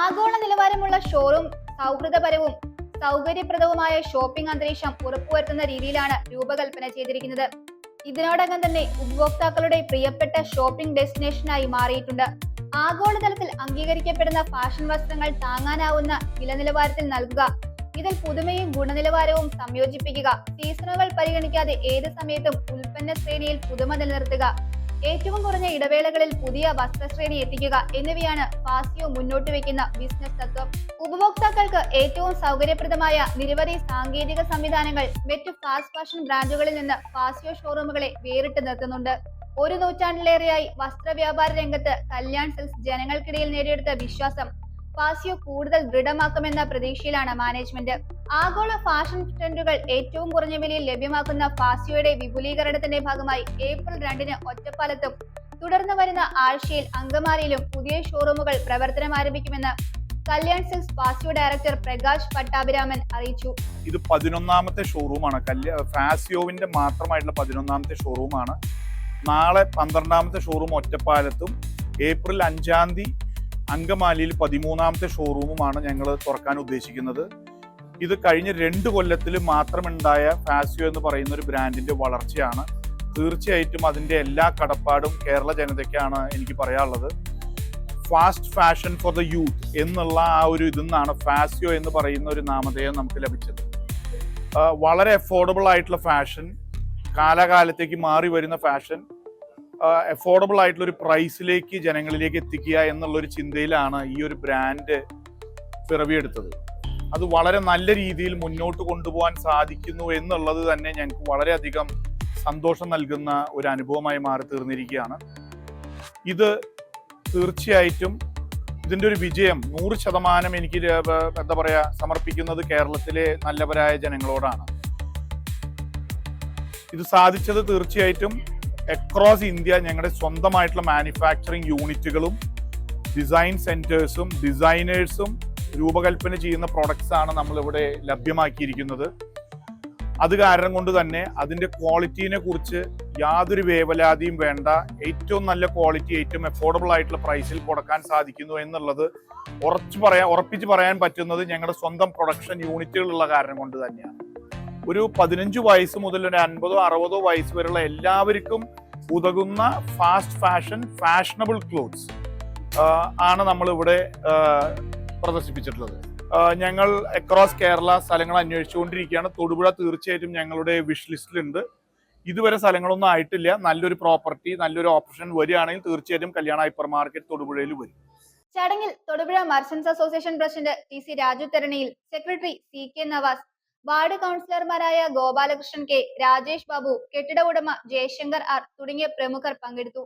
ആഗോള നിലവാരമുള്ള ഷോറൂം സൗഹൃദപരവും സൗകര്യപ്രദവുമായ ഷോപ്പിംഗ് അന്തരീക്ഷം ഉറപ്പുവരുത്തുന്ന രീതിയിലാണ് രൂപകൽപ്പന ചെയ്തിരിക്കുന്നത്. ഇതിനോടകം തന്നെ ഉപഭോക്താക്കളുടെ പ്രിയപ്പെട്ട ഷോപ്പിംഗ് ഡെസ്റ്റിനേഷനായി മാറിയിട്ടുണ്ട്. ആഗോളതലത്തിൽ അംഗീകരിക്കപ്പെടുന്ന ഫാഷൻ വസ്ത്രങ്ങൾ താങ്ങാനാവുന്ന വില നിലവാരത്തിൽ നൽകുക, ഇതിൽ പുതുമയും ഗുണനിലവാരവും സംയോജിപ്പിക്കുക, സീസണുകൾ പരിഗണിക്കാതെ ഏത് സമയത്തും ഉൽപ്പന്ന ശ്രേണിയിൽ പുതുമ നിലനിർത്തുക, ഏറ്റവും കുറഞ്ഞ ഇടവേളകളിൽ പുതിയ വസ്ത്രശ്രേണി എത്തിക്കുക എന്നിവയാണ് ഫാസിയോ മുന്നോട്ട് വയ്ക്കുന്ന ബിസിനസ് തത്വം. ഉപഭോക്താക്കൾക്ക് ഏറ്റവും സൗകര്യപ്രദമായ നിരവധി സാങ്കേതിക സംവിധാനങ്ങൾ മറ്റ് ഫാസ്റ്റ് ഫാഷൻ ബ്രാൻഡുകളിൽ നിന്ന് ഫാസിയോ ഷോറൂമുകളെ വേറിട്ട് നിർത്തുന്നുണ്ട്. 1 നൂറ്റാണ്ടിലേറെയായി വസ്ത്രവ്യാപാര രംഗത്ത് കല്യാൺ സിൽക്സ് ജനങ്ങൾക്കിടയിൽ നേടിയെടുത്ത വിശ്വാസം ഫാസിയോ കൂടുതൽ ദൃഢമാക്കുമെന്ന പ്രതീക്ഷയിലാണ് മാനേജ്മെന്റ്. ആഗോള ഫാഷൻ ട്രെൻഡുകൾ ഏറ്റവും കുറഞ്ഞ വിലയിൽ ലഭ്യമാക്കുന്ന ഫാസിയോയുടെ വിപുലീകരണത്തിന്റെ ഭാഗമായി ഏപ്രിൽ 2-ന് ഒറ്റപ്പാലത്തും തുടർന്ന് വരുന്ന ആഴ്ചയിൽ അങ്കമാലിയിലും പുതിയ ഷോറൂമുകൾ പ്രവർത്തനം ആരംഭിക്കുമെന്ന് കല്യാൺ സിൽക്സ് ഫാസിയോ ഡയറക്ടർ പ്രകാശ് പട്ടാഭിരാമൻ അറിയിച്ചു. ഇത് 11ാമത്തെ ഷോറൂമാണ്. ഫാസിയോവിന്റെ മാത്രമായിട്ടുള്ള 11ാമത്തെ ഷോറൂമാണ്. നാളെ 12ാമത്തെ ഷോറൂം ഒറ്റപ്പാലത്തും ഏപ്രിൽ 5-ാം തീയതി അങ്കമാലിയിൽ 13ാമത്തെ ഷോറൂമുമാണ് ഞങ്ങൾ തുറക്കാൻ ഉദ്ദേശിക്കുന്നത്. ഇത് കഴിഞ്ഞ 2 കൊല്ലത്തിൽ മാത്രമുണ്ടായ ഫാസിയോ എന്ന് പറയുന്ന ഒരു ബ്രാൻഡിന്റെ വളർച്ചയാണ്. തീർച്ചയായിട്ടും അതിന്റെ എല്ലാ കടപ്പാടും കേരള ജനതയ്ക്കാണ് എനിക്ക് പറയാനുള്ളത്. Fast fashion for the youth എന്നുള്ള ആ ഒരു ഇതിന്നാണ് ഫാസിയോ എന്ന് പറയുന്ന ഒരു നാമധേയം നമുക്ക് ലഭിച്ചത്. വളരെ അഫോർഡബിൾ ആയിട്ടുള്ള ഫാഷൻ, കാലാകാലത്തേക്ക് മാറി വരുന്ന ഫാഷൻ അഫോർഡബിൾ ആയിട്ടുള്ള ഒരു പ്രൈസിലേക്ക് ജനങ്ങളിലേക്ക് എത്തിക്കുക എന്നുള്ളൊരു ചിന്തയിലാണ് ഈ ഒരു ബ്രാൻഡ് പിറവിയെടുത്തത്. അത് വളരെ നല്ല രീതിയിൽ മുന്നോട്ട് കൊണ്ടുപോകാൻ സാധിക്കുന്നു എന്നുള്ളത് തന്നെ ഞങ്ങൾക്ക് വളരെയധികം സന്തോഷം നൽകുന്ന ഒരു അനുഭവമായി മാറി തീർന്നിരിക്കുകയാണ്. ഇത് തീർച്ചയായിട്ടും ഇതിൻ്റെ ഒരു വിജയം 100% എനിക്ക് എന്താ പറയുക സമർപ്പിക്കുന്നത് കേരളത്തിലെ നല്ലവരായ ജനങ്ങളോടാണ്. ഇത് സാധിച്ചത് തീർച്ചയായിട്ടും അക്രോസ് ഇന്ത്യ ഞങ്ങളുടെ സ്വന്തമായിട്ടുള്ള മാനുഫാക്ചറിങ് യൂണിറ്റുകളും ഡിസൈൻ സെന്റേഴ്സും ഡിസൈനേഴ്സും രൂപകൽപ്പന ചെയ്യുന്ന പ്രോഡക്ട്സ് ആണ് നമ്മളിവിടെ ലഭ്യമാക്കിയിരിക്കുന്നത്. അത് കാരണം കൊണ്ട് തന്നെ അതിൻ്റെ ക്വാളിറ്റീനെ കുറിച്ച് യാതൊരു വേവലാതിയും വേണ്ട. ഏറ്റവും നല്ല ക്വാളിറ്റി ഏറ്റവും അഫോർഡബിൾ ആയിട്ടുള്ള പ്രൈസിൽ കൊടുക്കാൻ സാധിക്കുന്നു എന്നുള്ളത് ഉറപ്പിച്ച് പറയാൻ പറ്റുന്നത് ഞങ്ങളുടെ സ്വന്തം പ്രൊഡക്ഷൻ യൂണിറ്റുകളുള്ള കാരണം കൊണ്ട് തന്നെയാണ്. ഒരു 15 വയസ്സ് മുതൽ ഒരു 50-60 വയസ്സ് വരെയുള്ള എല്ലാവർക്കും ഉതകുന്ന ഫാസ്റ്റ് ഫാഷൻ ഫാഷനബിൾ ക്ലോത്ത്സ് ആണ് നമ്മളിവിടെ പ്രദർശിപ്പിച്ചിട്ടുള്ളത്. ഞങ്ങൾ അക്രോസ് കേരള സ്ഥലങ്ങൾ അന്വേഷിച്ചുകൊണ്ടിരിക്കുകയാണ്. തൊടുപുഴ തീർച്ചയായിട്ടും ഞങ്ങളുടെ വിഷ് ലിസ്റ്റിലുണ്ട്. ഇതുവരെ സ്ഥലങ്ങളൊന്നും ആയിട്ടില്ല. നല്ലൊരു പ്രോപ്പർട്ടി, നല്ലൊരു ഓപ്ഷൻ വരികയാണെങ്കിൽ തീർച്ചയായിട്ടും കല്യാണ ഹൈപ്പർ മാർക്കറ്റ് തൊടുപുഴയിൽ വരും. ചടങ്ങിൽ Thodupuzha merchants association president TC Raju Theraniyil, secretary CK Navas, ward കൗൺസിലർമാരായ ഗോപാലകൃഷ്ണൻ K, രാജേഷ് ബാബു, കെട്ടിട ഉടമ ജയശങ്കർ R തുടങ്ങിയ പ്രമുഖർ പങ്കെടുത്തു.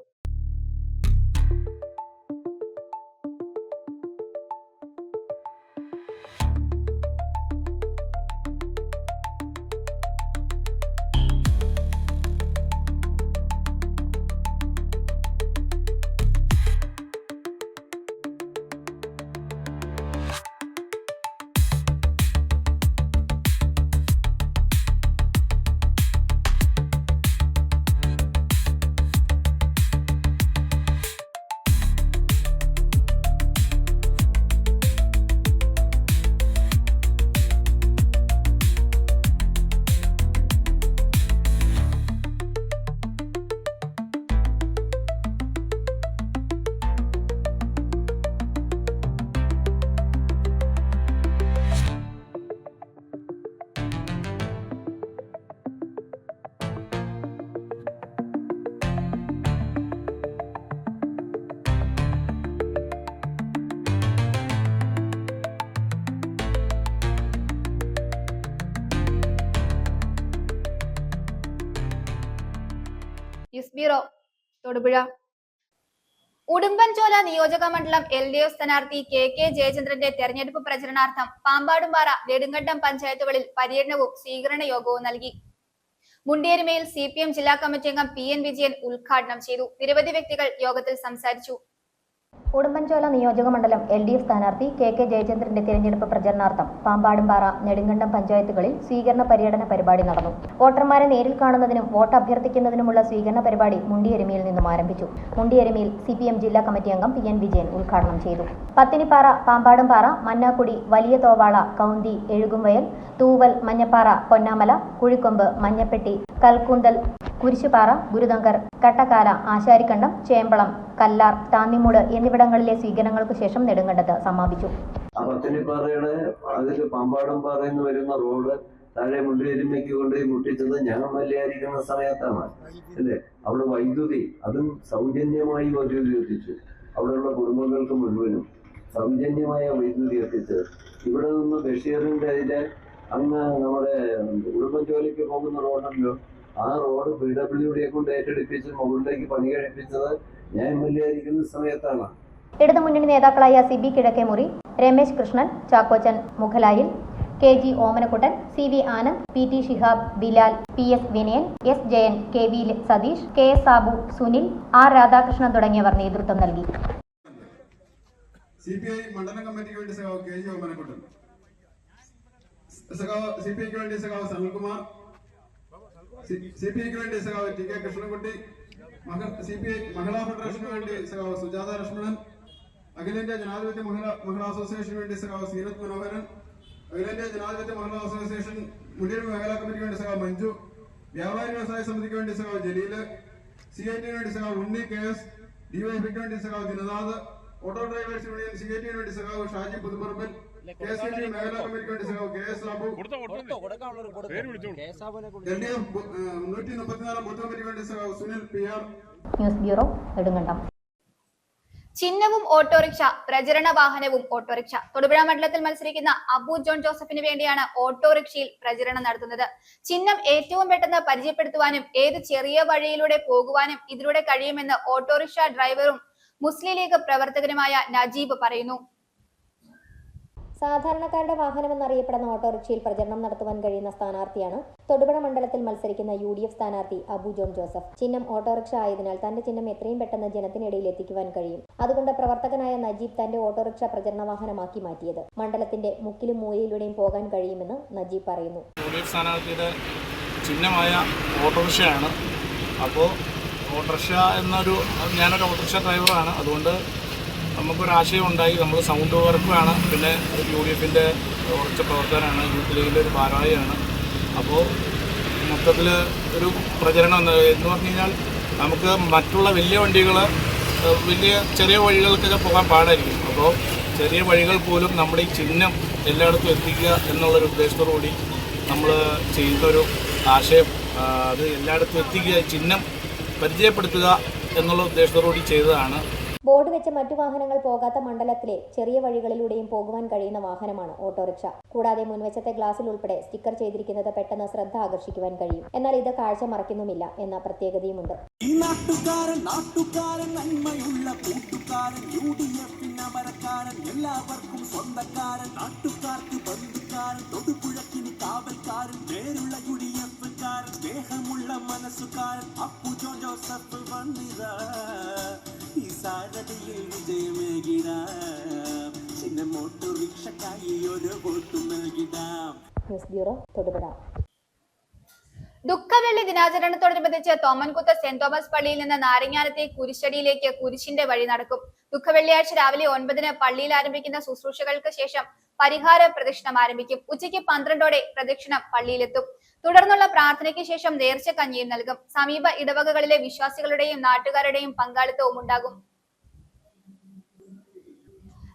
News bureau, Thodupuzha. ഉടുമ്പൻചോല നിയോജക മണ്ഡലം LDF സ്ഥാനാർത്ഥി KK ജയചന്ദ്രന്റെ തെരഞ്ഞെടുപ്പ് പ്രചരണാർത്ഥം പാമ്പാടുംപാറ, നെടുങ്കണ്ടം പഞ്ചായത്തുകളിൽ പര്യടനവും സ്വീകരണ യോഗവും നൽകി. മുണ്ടിയരുമയിൽ CPM ജില്ലാ കമ്മിറ്റി അംഗം PN വിജയൻ ഉദ്ഘാടനം ചെയ്തു. നിരവധി വ്യക്തികൾ യോഗത്തിൽ സംസാരിച്ചു. ഉടുമ്പൻചോല നിയോജക മണ്ഡലം LDF സ്ഥാനാർത്ഥി KK ജയചന്ദ്രന്റെ തിരഞ്ഞെടുപ്പ് പ്രചരണാർത്ഥം പാമ്പാടുംപാറ, നെടുങ്കണ്ടം പഞ്ചായത്തുകളിൽ സ്വീകരണ പര്യടന പരിപാടി നടന്നു. വോട്ടർമാരെ നേരിൽ കാണുന്നതിനും വോട്ട് അഭ്യർത്ഥിക്കുന്നതിനുമുള്ള സ്വീകരണ പരിപാടി മുണ്ടിയരുമയിൽ നിന്നും ആരംഭിച്ചു. മുണ്ടിയരുമയിൽ CPM ജില്ലാ കമ്മിറ്റി അംഗം PN വിജയൻ ഉദ്ഘാടനം ചെയ്തു. പത്തിനിപ്പാറ, പാമ്പാടുംപാറ, മന്നാക്കുടി, വലിയ തോവാള, കൗന്തി, എഴുകുംവയൽ, തൂവൽ, മഞ്ഞപ്പാറ, പൊന്നാമല, കുഴിക്കൊമ്പ്, മഞ്ഞപ്പെട്ടി, കൽക്കൂന്തൽ, കുരിശുപാറ, ഗുരുതങ്കർ, കട്ടക്കാല, ആശാരിക്കണ്ടം, ചേമ്പളം, കല്ലാർ, താന്നിമൂട് എന്നിവിടങ്ങളിലെ സ്വീകരണങ്ങൾക്ക് ശേഷം നെടുങ്കണ്ടത്ത് സമാപിച്ചു. പത്തിനിപ്പാറയുടെ അതിൽ പാമ്പാടുംപാറ എന്ന് വരുന്ന റോഡ് താഴെ മുണ്ടിയരുമയ്ക്ക് കൊണ്ടുപോയി മുട്ടിച്ചത് ഞാൻ മലയായിരിക്കുന്ന സമയത്താണ് അല്ലേ. അവിടെ വൈദ്യുതി, അതും സൗജന്യമായി വൈദ്യുതി എത്തിച്ചു. അവിടെയുള്ള കുടുംബങ്ങൾക്ക് മുഴുവനും സൗജന്യമായ വൈദ്യുതി എത്തിച്ചത്. ഇവിടെ നിന്ന് ബഷീറിന്റെ അതിലെ അങ്ങ് നമ്മുടെ ഉടുമ്പൻചോലയ്ക്ക് പോകുന്ന റോഡല്ലോ, ആ റോഡ് PWD കൊണ്ട് ഏറ്റെടുപ്പിച്ച് മുകളിലേക്ക് പണി കഴിപ്പിച്ചത് ഞാൻ മലയായിരിക്കുന്ന സമയത്താണ്. ഇടതുമുന്നണി നേതാക്കളായ CB Kizhakkemuri, Ramesh Krishnan, Chackochan മുഖലായിൽ, KG Omanakuttan, CV Anand, PT Shihab, Bilal, PS Vinayan, S Jayan, KV Satheesh, KS Sabu, Sunil, R Radhakrishnan തുടങ്ങിയവർ നേതൃത്വം നൽകി. CPI മണ്ഡലം കമ്മിറ്റിക്ക് വേണ്ടി സഖാവ് KG ഓമനക്കുട്ടൻ, CPIക്ക് വേണ്ടി സഖാവ് സനൽകുമാർ, CPIക്ക് വേണ്ടി സഖാവ് TK കൃഷ്ണൻകുട്ടി, CPI മഹിളാ ഫെഡറേഷന് വേണ്ടി സഖാവ് സുജാത ലക്ഷ്മണൻ, അഖിലേന്ത്യാ ജനാധിപത്യ മഹിളാ അസോസിയേഷന് വേണ്ടി സഖാവ് സീനത്ത് മനോഹരൻ, അഖിലേന്ത്യാ ജനാധിപത്യ മഹിളാ അസോസിയേഷൻ മുണ്ടിയരുമ മേഖലാ കമ്മിറ്റിക്ക് വേണ്ടി സഖാവ് മഞ്ജു, വ്യാപാരി വ്യവസായ സമിതിക്ക് വേണ്ടി സഖാവ് ജലീല്, CITന് വേണ്ടി സഖാവ് ഉണ്ണി KS, DYFക്ക് വേണ്ടി സഖാവ് ദിനനാഥ്, ഓട്ടോ ഡ്രൈവേഴ്സ് യൂണിയൻ CITന് വേണ്ടി സഖാവ് ഷാജി പുതുപ്പറമ്പിൽ, KSKT മേഖലാ കമ്മിറ്റിക്ക് വേണ്ടി സഖാവ് KS സാബു, LDF 134 ബൂത്ത് കമ്മിറ്റിക്ക് വേണ്ടി സഖാവ് Sunil PR. News bureau, Nedumkandam. ചിഹ്നവും ഓട്ടോറിക്ഷ, പ്രചരണ വാഹനവും ഓട്ടോറിക്ഷ. തൊടുപുഴ മണ്ഡലത്തിൽ മത്സരിക്കുന്ന അബു ജോൺ ജോസഫിന് വേണ്ടിയാണ് ഓട്ടോറിക്ഷയിൽ പ്രചരണം നടത്തുന്നത്. ചിഹ്നം ഏറ്റവും പെട്ടെന്ന് പരിചയപ്പെടുത്തുവാനും ഏത് ചെറിയ വഴിയിലൂടെ പോകുവാനും ഇതിലൂടെ കഴിയുമെന്ന് ഓട്ടോറിക്ഷ ഡ്രൈവറും മുസ്ലിം ലീഗ് പ്രവർത്തകനുമായ നജീബ് പറയുന്നു. സാധാരണക്കാരുടെ വാഹനമെന്നറിയപ്പെടുന്ന ഓട്ടോറിക്ഷയിൽ പ്രചരണം നടത്തുവാൻ കഴിയുന്ന സ്ഥാനാർത്ഥിയാണ് തൊടുപുഴ മണ്ഡലത്തിൽ മത്സരിക്കുന്ന UDF സ്ഥാനാർത്ഥി അബു ജോൺ ജോസഫ്. ചിഹ്നം ഓട്ടോറിക്ഷ ആയതിനാൽ തന്റെ ചിഹ്നം എത്രയും പെട്ടെന്ന് ജനത്തിനിടയിൽ എത്തിക്കുവാൻ കഴിയും. അതുകൊണ്ട് പ്രവർത്തകനായ നജീബ് തന്റെ ഓട്ടോറിക്ഷ പ്രചരണ വാഹനമാക്കി മാറ്റിയത്. മണ്ഡലത്തിന്റെ മുക്കിലും മൂലയിലൂടെയും പോകാൻ കഴിയുമെന്ന് നജീബ് പറയുന്നു. UDF സ്ഥാനാർത്ഥിയുടെ ചിഹ്നമായ ഓട്ടോറിക്ഷയാണ്. അപ്പോൾ ഓട്ടോറിക്ഷ ഞാനൊരു ഓട്ടോറിക്ഷ ഡ്രൈവറാണ്. അതുകൊണ്ട് നമുക്കൊരാശയം ഉണ്ടായി. നമ്മൾ സൗണ്ട് വർക്കാണ്, പിന്നെ UDFന്റെ ഉറച്ച പ്രവർത്തകനാണ്, യൂത്ത് ലീഗിൻ്റെ ഒരു ഭാരവാഹിയാണ്. അപ്പോൾ മൊത്തത്തിൽ ഒരു പ്രചരണം എന്ന് പറഞ്ഞു കഴിഞ്ഞാൽ നമുക്ക് മറ്റുള്ള വലിയ വണ്ടികൾ ചെറിയ വഴികൾക്കൊക്കെ പോകാൻ പാടായിരിക്കും. അപ്പോൾ ചെറിയ വഴികൾ പോലും നമ്മുടെ ഈ ചിഹ്നം എല്ലായിടത്തും എത്തിക്കുക എന്നുള്ളൊരു ഉദ്ദേശത്തോടു കൂടി നമ്മൾ ചെയ്യുന്നൊരു ആശയം അത് എല്ലായിടത്തും എത്തിക്കുക, ചിഹ്നം പരിചയപ്പെടുത്തുക എന്നുള്ള ഉദ്ദേശത്തോടുകൂടി ചെയ്തതാണ്. ബോർഡ് വെച്ച മറ്റു വാഹനങ്ങൾ പോകാത്ത മണ്ഡലത്തിലെ ചെറിയ വഴികളിലൂടെയും പോകുവാൻ കഴിയുന്ന വാഹനമാണ് ഓട്ടോറിക്ഷ. കൂടാതെ മുൻവശത്തെ ഗ്ലാസിൽ ഉൾപ്പെടെ സ്റ്റിക്കർ ചെയ്തിരിക്കുന്നത് പെട്ടെന്ന് ശ്രദ്ധ ആകർഷിക്കുവാൻ കഴിയും. എന്നാൽ ഇത് കാഴ്ച മറയ്ക്കുന്നുമില്ല എന്ന പ്രത്യേകതയുമുണ്ട്. എല്ലാവർക്കും സ്വന്തക്കാരൻ, നാട്ടുകാർക്ക് ബന്ധുക്കാരൻ, തൊടുപുഴക്കിന് കാവൽക്കാരൻ, പേരുള്ള യുഡിഎഫുകാരൻ, സ്നേഹമുള്ള മനസ്സുകാരൻ, അപ്പു ജോസഫ് വന്നിത ഈ സാരഥിയിൽ വിജയമേകിടാം, ചിന്ന മോട്ടോറിക്ഷക്കായി ഒരു വോട്ട് നൽകിടാം. News bureau, Thodupuzha. ദുഃഖവെള്ളി ദിനാചരണത്തോടനുബന്ധിച്ച് തോമൻകുത്ത് സെന്റ് തോമസ് പള്ളിയിൽ നിന്ന് നാരങ്ങാനത്തെ കുരിശടിയിലേക്ക് കുരിശിന്റെ വഴി നടക്കും. ദുഃഖവെള്ളിയാഴ്ച രാവിലെ 9-ന് പള്ളിയിൽ ആരംഭിക്കുന്ന ശുശ്രൂഷകൾക്ക് ശേഷം പരിഹാര പ്രദക്ഷിണം ആരംഭിക്കും. ഉച്ചയ്ക്ക് 12-ഓടെ പ്രദക്ഷിണം പള്ളിയിലെത്തും. തുടർന്നുള്ള പ്രാർത്ഥനയ്ക്ക് ശേഷം നേർച്ച കഞ്ഞിയും നൽകും. സമീപ ഇടവകകളിലെ വിശ്വാസികളുടെയും നാട്ടുകാരുടെയും പങ്കാളിത്തവും ഉണ്ടാകും.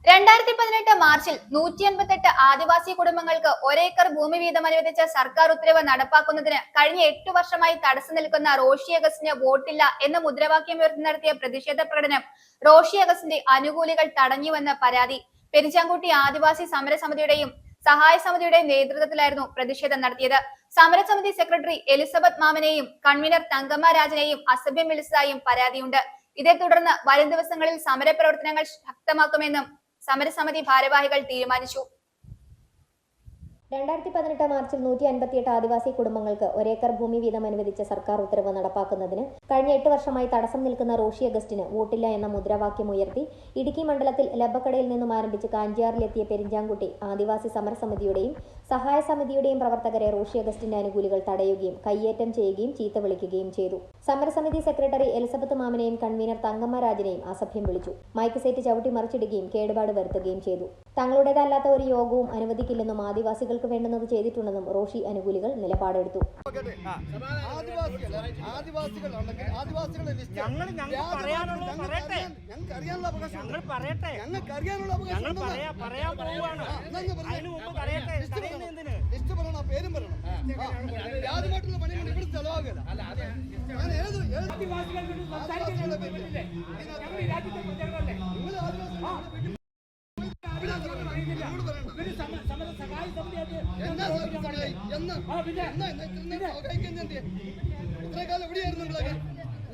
2018 മാർച്ചിൽ 188 ആദിവാസി കുടുംബങ്ങൾക്ക് ഒരേക്കർ ഭൂമി വീതം അനുവദിച്ച സർക്കാർ ഉത്തരവ് നടപ്പാക്കുന്നതിന് കഴിഞ്ഞ 8 വർഷമായി തടസ്സം നിൽക്കുന്ന റോഷി അഗസ്റ്റിന് വോട്ടില്ല എന്ന മുദ്രാവാക്യം ഉയർത്തി നടത്തിയ പ്രതിഷേധ പ്രകടനം റോഷി അഗസ്റ്റിന്റെ അനുകൂലികൾ തടഞ്ഞുവെന്ന് പരാതി. പെരിഞ്ചാംകുട്ടി ആദിവാസി സമരസമിതിയുടെയും സഹായ സമിതിയുടെയും നേതൃത്വത്തിലായിരുന്നു പ്രതിഷേധം നടത്തിയത്. സമരസമിതി സെക്രട്ടറി എലിസബത്ത് മാമനെയും കൺവീനർ തങ്കമ്മ രാജനെയും അസഭ്യം വിളിച്ചതായും പരാതിയുണ്ട്. ഇതേ തുടർന്ന് വരും ദിവസങ്ങളിൽ സമരപ്രവർത്തനങ്ങൾ ശക്തമാക്കുമെന്നും സമരസമിതി ഭാരവാഹികൾ തീരുമാനിച്ചു. 2018 മാർച്ചിൽ 158 ആദിവാസി കുടുംബങ്ങൾക്ക് ഒരേക്കർ ഭൂമി വീതം അനുവദിച്ച സർക്കാർ ഉത്തരവ് നടപ്പാക്കുന്നതിന് കഴിഞ്ഞ 8 വർഷമായി തടസ്സം നിൽക്കുന്ന റോഷി അഗസ്റ്റിന് വോട്ടില്ല എന്ന മുദ്രാവാക്യം ഉയർത്തി ഇടുക്കി മണ്ഡലത്തിൽ ലബ്ബക്കടയിൽ നിന്നും ആരംഭിച്ച് കാഞ്ചിയാറിലെത്തിയ പെരിഞ്ചാംകുട്ടി ആദിവാസി സമരസമിതിയുടെയും സഹായ സമിതിയുടെയും പ്രവർത്തകരെ റോഷി അഗസ്റ്റിന്റെ അനുകൂലികൾ തടയുകയും കയ്യേറ്റം ചെയ്യുകയും ചീത്ത വിളിക്കുകയും ചെയ്തു. സമരസമിതി സെക്രട്ടറി എലിസബത്ത് മാമനെയും കൺവീനർ തങ്കമ്മ രാജനെയും അസഭ്യം വിളിച്ചു. മൈക്ക് സെറ്റ് ചവിട്ടി മറിച്ചിടുകയും കേടുപാട് വരുത്തുകയും ചെയ്തു. തങ്ങളുടേതല്ലാത്ത ഒരു യോഗവും അനുവദിക്കില്ലെന്നും ആദിവാസികൾക്ക് വേണ്ടുന്നത് ചെയ്തിട്ടുണ്ടെന്നും റോഷി അനുകൂലികൾ നിലപാടെടുത്തു.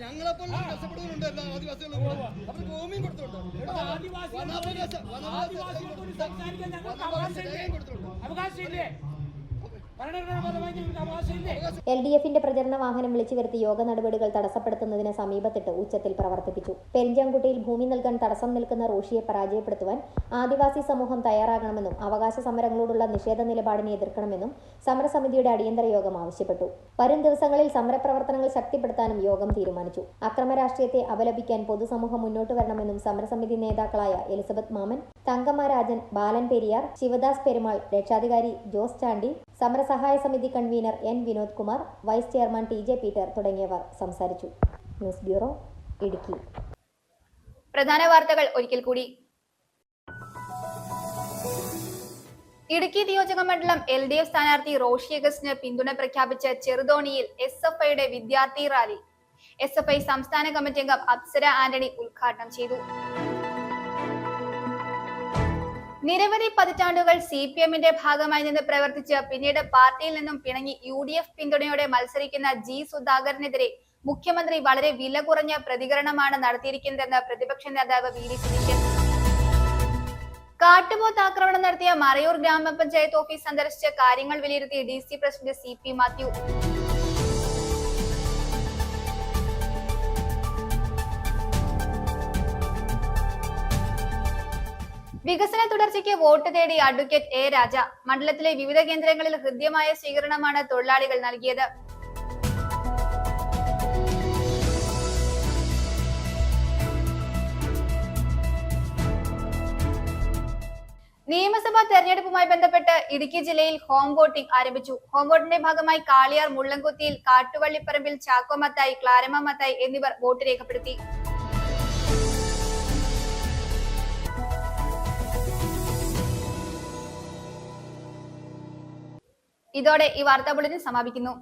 ഞങ്ങളെപ്പോലുള്ള കഷ്ടപ്പെടുന്നുണ്ട് എല്ലാ ആദിവാസികളും. അവർക്ക് ഭൂമിയും കൊടുത്തുണ്ട്, അവകാശമില്ലേ? LDFന്റെ പ്രചരണ വാഹനം വിളിച്ചു വരുത്തി യോഗ നടപടികൾ തടസ്സപ്പെടുത്തുന്നതിന് സമീപത്തിട്ട് ഉച്ചത്തിൽ പ്രവർത്തിപ്പിച്ചു. പെരിഞ്ചാംകുട്ടിയിൽ ഭൂമി നൽകാൻ തടസ്സം നിൽക്കുന്ന റോഷിയെ പരാജയപ്പെടുത്തുവാൻ ആദിവാസി സമൂഹം തയ്യാറാകണമെന്നും അവകാശ സമരങ്ങളോടുള്ള നിഷേധ നിലപാടിനെ എതിർക്കണമെന്നും സമരസമിതിയുടെ അടിയന്തര യോഗം ആവശ്യപ്പെട്ടു. വരും ദിവസങ്ങളിൽ സമരപ്രവർത്തനങ്ങൾ ശക്തിപ്പെടുത്താനും യോഗം തീരുമാനിച്ചു. അക്രമ രാഷ്ട്രീയത്തെ അപലപിക്കാൻ പൊതുസമൂഹം മുന്നോട്ട് വരണമെന്നും സമരസമിതി നേതാക്കളായ എലിസബത്ത് മാമൻ, തങ്കമ്മ രാജൻ, ബാലൻ പെരിയാർ, ശിവദാസ് പെരുമാൾ, രക്ഷാധികാരി ജോസ് ചാണ്ടി, സമരസഹായ സമിതി convener N Vinod Kumar, vice chairman TJ Peter തുടങ്ങിയവർ സംസാരിച്ചു. News bureau, Idukki. പ്രധാന വാർത്തകൾ ഒരിക്കൽ കൂടി. ഇടുക്കി നിയോജക മണ്ഡലം LDF സ്ഥാനാർത്ഥി റോഷി അഗസ്റ്റിന് പിന്തുണ പ്രഖ്യാപിച്ച ചെറുതോണിയിൽ SFIയുടെ വിദ്യാർത്ഥി റാലി. SFI സംസ്ഥാന കമ്മിറ്റി അംഗം അപ്സര ആന്റണി ഉദ്ഘാടനം ചെയ്തു. നിരവധി പതിറ്റാണ്ടുകൾ CPMന്റെ ഭാഗമായി നിന്ന് പ്രവർത്തിച്ച് പിന്നീട് പാർട്ടിയിൽ നിന്നും പിണങ്ങി UDF പിന്തുണയോടെ മത്സരിക്കുന്ന G സുധാകരനെതിരെ മുഖ്യമന്ത്രി വളരെ വില കുറഞ്ഞ പ്രതികരണമാണ് നടത്തിയിരിക്കുന്നതെന്ന് പ്രതിപക്ഷ നേതാവ് VD സതീശൻ. കാട്ടുപോത്ത് ആക്രമണം നടത്തിയ മറയൂർ ഗ്രാമപഞ്ചായത്ത് ഓഫീസ് സന്ദർശിച്ച കാര്യങ്ങൾ വിലയിരുത്തി DC പ്രസിഡന്റ് CP മാത്യു. വികസന തുടർച്ചയ്ക്ക് വോട്ട് തേടി അഡ്വക്കേറ്റ് A രാജ. മണ്ഡലത്തിലെ വിവിധ കേന്ദ്രങ്ങളിൽ ഹൃദ്യമായ സ്വീകരണമാണ് തൊഴിലാളികൾ നൽകിയത്. നിയമസഭാ തെരഞ്ഞെടുപ്പുമായി ബന്ധപ്പെട്ട് ഇടുക്കി ജില്ലയിൽ ഹോം വോട്ടിംഗ് ആരംഭിച്ചു. ഹോം വോട്ടിന്റെ ഭാഗമായി കാളിയാർ, മുള്ളൻകുത്തിയിൽ, കാട്ടുവള്ളിപ്പറമ്പിൽ ചാക്കോ മത്തായി, ക്ലാരമ്മ മത്തായി എന്നിവർ വോട്ട് രേഖപ്പെടുത്തി. ഇതോടെ ഈ വാർത്താ ബുള്ളറ്റിൻ സമാപിക്കുന്നു.